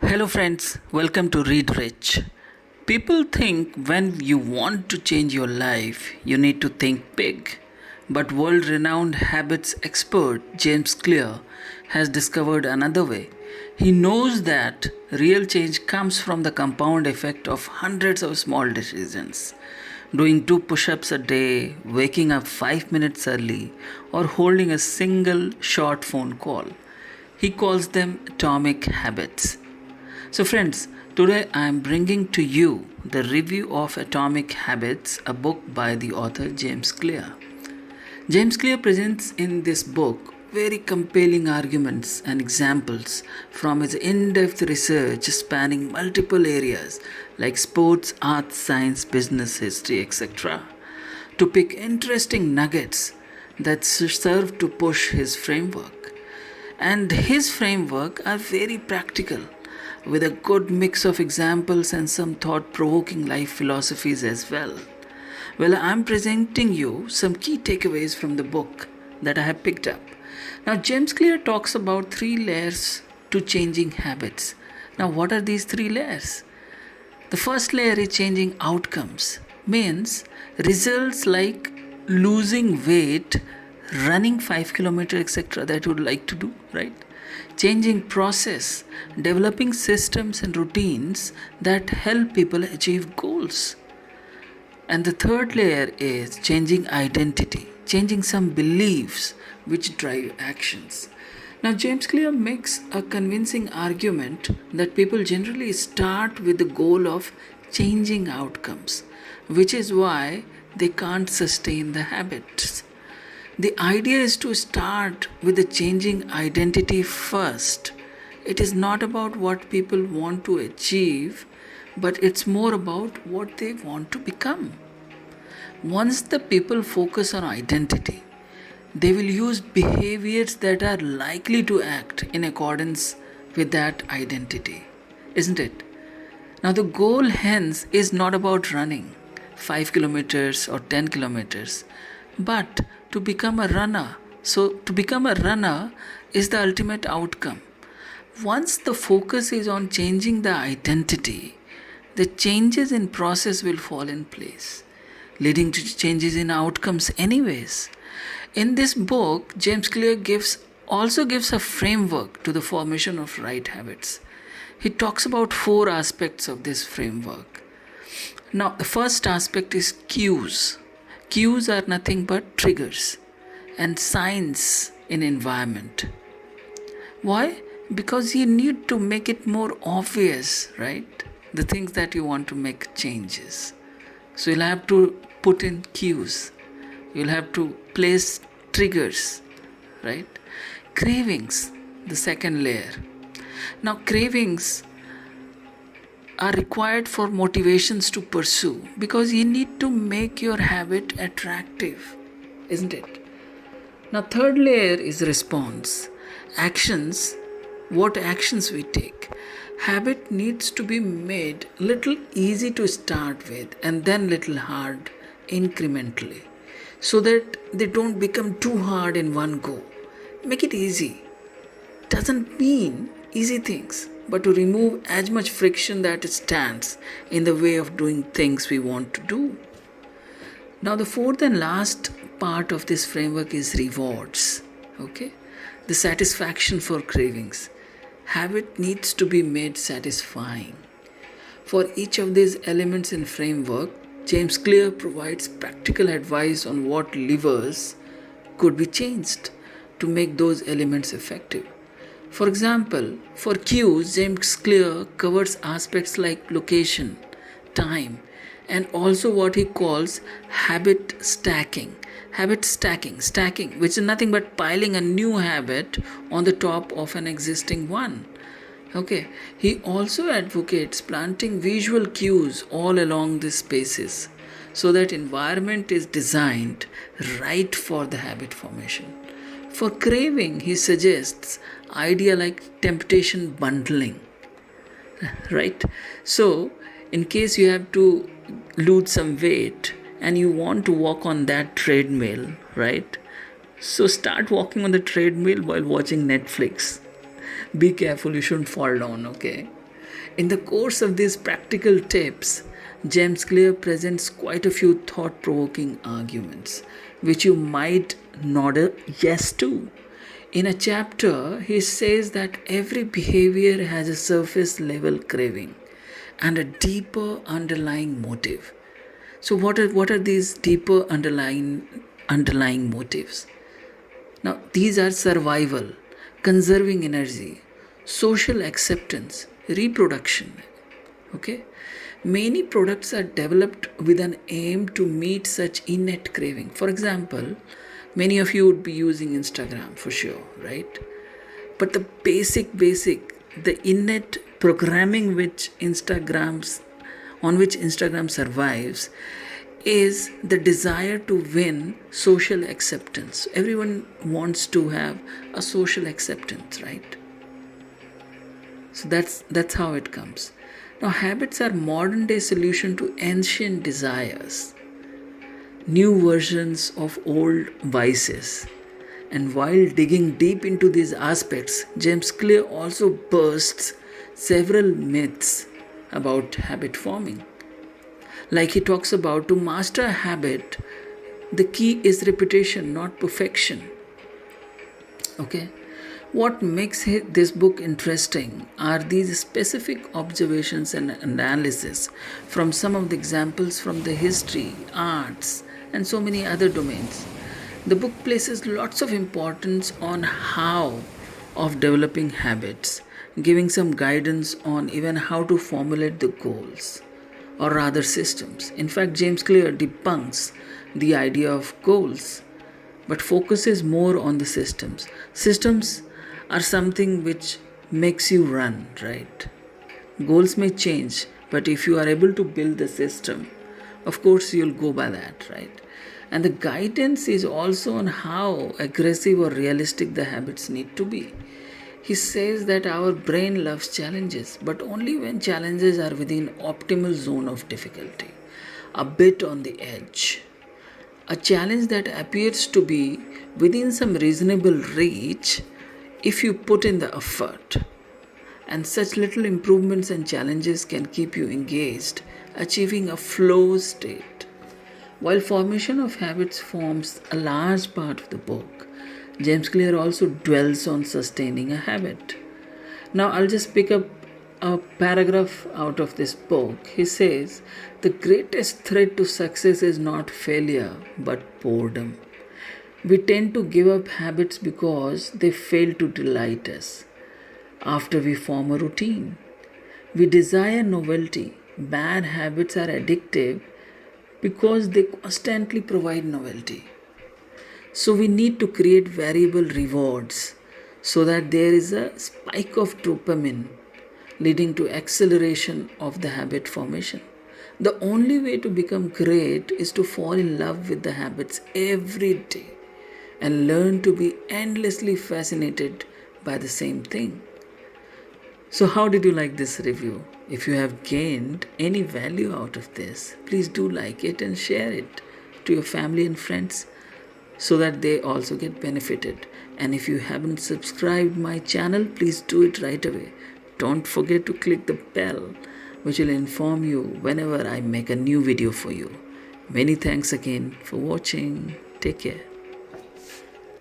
Hello, friends. Welcome to Read Rich. People think when you want to change your life, you need to think big. But world renowned habits expert James Clear has discovered another way. He knows that real change comes from the compound effect of hundreds of small decisions. Doing 2 push ups a day, waking up 5 minutes early, or holding a single short phone call. He calls them atomic habits. So, friends, today I am bringing to you the review of Atomic Habits, a book by the author James Clear. James Clear presents in this book very compelling arguments and examples from his in depth research spanning multiple areas like sports, arts, science, business, history, etc., to pick interesting nuggets that serve to push his framework. And his framework are very practical with a good mix of examples and some thought provoking life philosophies as well. Well, I'm presenting you some key takeaways from the book that I have picked up. Now, James Clear talks about 3 layers to changing habits. Now, what are these 3 layers? The first layer is changing outcomes, means results like losing weight, running 5 kilometers, etc., that you would like to do, right? Changing process, developing systems and routines that help people achieve goals. And the third layer is changing identity, changing some beliefs which drive actions. Now, James Clear makes a convincing argument that people generally start with the goal of changing outcomes, which is why they can't sustain the habits. The idea is to start with the changing identity first. It is not about what people want to achieve, but it's more about what they want to become. Once the people focus on identity, they will use behaviors that are likely to act in accordance with that identity, isn't it? Now, the goal, hence, is not about running 5 kilometers or 10 kilometers, but to become a runner. So, to become a runner is the ultimate outcome. Once the focus is on changing the identity, the changes in process will fall in place, leading to changes in outcomes anyways. In this book, James Clear also gives a framework to the formation of right habits. He talks about 4 aspects of this framework. Now, the first aspect is cues. Cues are nothing but triggers and signs in environment. Why? Because you need to make it more obvious, right? The things that you want to make changes. So you'll have to put in cues. You'll have to place triggers, right? Cravings, the second layer. Now, cravings are required for motivations to pursue because you need to make your habit attractive, isn't it? Now, third layer is response. Actions, what actions we take. Habit needs to be made little easy to start with and then little hard incrementally so that they don't become too hard in one go. Make it easy. Doesn't mean easy things, but to remove as much friction that stands in the way of doing things we want to do. Now, the fourth and last part of this framework is rewards. Okay, the satisfaction for cravings. Habit needs to be made satisfying. For each of these elements in framework, James Clear provides practical advice on what levers could be changed to make those elements effective. For example, for cues, James Clear covers aspects like location, time, and also what he calls habit stacking. Stacking, which is nothing but piling a new habit on the top of an existing one. Okay, he also advocates planting visual cues all along these spaces so that environment is designed right for the habit formation. For craving, he suggests idea like temptation bundling, right? So, in case you have to lose some weight and you want to walk on that treadmill, right? So start walking on the treadmill while watching Netflix. Be careful, you shouldn't fall down, okay? In the course of these practical tips, James Clear presents quite a few thought provoking arguments, which you might nod a yes to. In a chapter, he says that every behavior has a surface level craving and a deeper underlying motive. So, what are these deeper underlying motives? Now, these are survival, conserving energy, social acceptance, reproduction. Okay? Many products are developed with an aim to meet such innate craving. For example, many of you would be using Instagram for sure, right? But the the innate programming on which Instagram survives is the desire to win social acceptance. Everyone wants to have a social acceptance, right? So that's how it comes. Now habits are modern day solution to ancient desires, new versions of old vices. And while digging deep into these aspects, James Clear also bursts several myths about habit forming. Like he talks about, to master a habit, the key is repetition, not perfection. Okay? What makes this book interesting are these specific observations and analysis from some of the examples from the history, arts, and so many other domains. The book places lots of importance on how of developing habits, giving some guidance on even how to formulate the goals, or rather systems. In fact, James Clear debunks the idea of goals but focuses more on the systems. Systems are something which makes you run, right? Goals may change, but if you are able to build the system, of course you'll go by that, right? And the guidance is also on how aggressive or realistic the habits need to be. He says that our brain loves challenges, but only when challenges are within optimal zone of difficulty, a bit on the edge. A challenge that appears to be within some reasonable reach if you put in the effort. And such little improvements and challenges can keep you engaged, achieving a flow state. While formation of habits forms a large part of the book, James Clear also dwells on sustaining a habit. Now, I'll just pick up a paragraph out of this book. He says, the greatest threat to success is not failure, but boredom. We tend to give up habits because they fail to delight us. After we form a routine, we desire novelty. Bad habits are addictive because they constantly provide novelty. So we need to create variable rewards so that there is a spike of dopamine leading to acceleration of the habit formation. The only way to become great is to fall in love with the habits every day and learn to be endlessly fascinated by the same thing. So, how did you like this review? If you have gained any value out of this, please do like it and share it to your family and friends so that they also get benefited. And if you haven't subscribed my channel, please do it right away. Don't forget to click the bell, which will inform you whenever I make a new video for you. Many thanks again for watching. Take care.